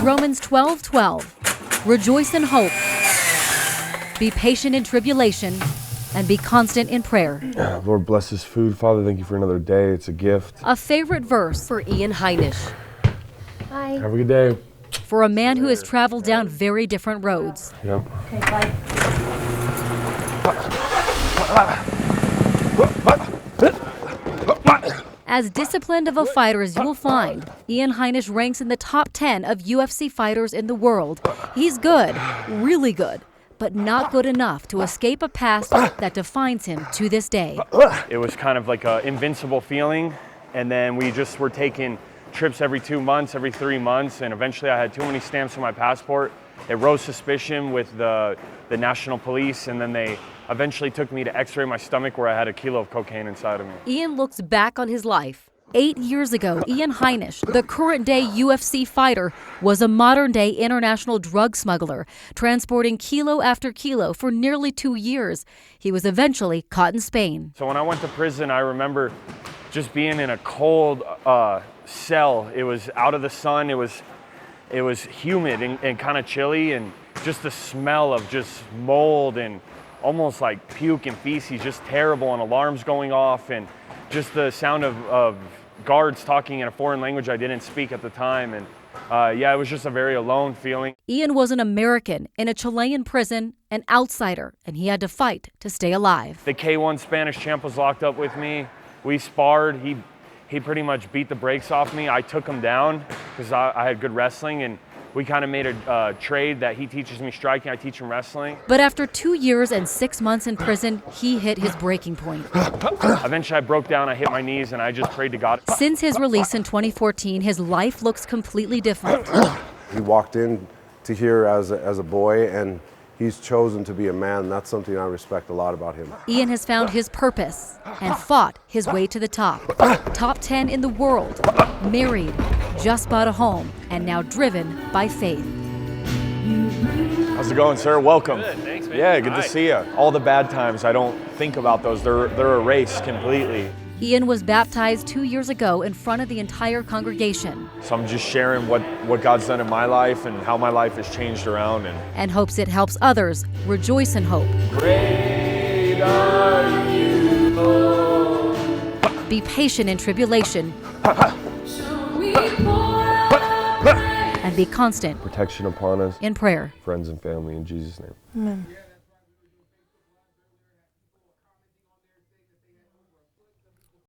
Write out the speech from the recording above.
Romans 12:12. Rejoice in hope. Be patient in tribulation, and be constant in prayer. Lord, bless this food. Father, thank you for another day. It's a gift. A favorite verse for Ian Heinisch. Hi. Have a good day. For a man who has traveled down very different roads. Yep. Okay, bye. As disciplined of a fighter as you'll find, Ian Heinisch ranks in the top 10 of UFC fighters in the world. He's good, really good, but not good enough to escape a past that defines him to this day. It was kind of like an invincible feeling, and then we just were taking trips every 2 months, every 3 months, and eventually I had too many stamps on my passport. It rose suspicion with the national police, and then they eventually took me to x-ray my stomach where I had 1 kilo of cocaine inside of me. Ian looks back on his life. 8 years ago, Ian Heinisch, the current-day UFC fighter, was a modern-day international drug smuggler, transporting kilo after kilo for nearly 2 years. He was eventually caught in Spain. So when I went to prison, I remember just being in a cold cell. It was out of the sun. It was humid and kind of chilly, and just the smell of just mold and almost like puke and feces, just terrible, and alarms going off, and just the sound of guards talking in a foreign language I didn't speak at the time. And it was just a very alone feeling. Ian was an American in a Chilean prison, an outsider, and he had to fight to stay alive. The K1 Spanish champ was locked up with me. We sparred. He pretty much beat the brakes off me. I took him down because I had good wrestling, and we kind of made a trade that he teaches me striking, I teach him wrestling. But after 2 years and 6 months in prison, he hit his breaking point. Eventually I broke down, I hit my knees, and I just prayed to God. Since his release in 2014, his life looks completely different. He walked in to here as a boy, and he's chosen to be a man. That's something I respect a lot about him. Ian has found his purpose and fought his way to the top. Top 10 in the world, married, just bought a home, and now driven by faith. How's it going, sir? Welcome. Good, thanks, man. Yeah, good Hi. to see you. All the bad times, I don't think about those. They're erased completely. Ian was baptized 2 years ago in front of the entire congregation So I'm just sharing what God's done in my life and how my life has changed around. and hopes it helps others rejoice in hope. Great are you, Lord. Be patient in tribulation and be constant Protection upon us, in prayer. friends and family, in Jesus' name. Amen.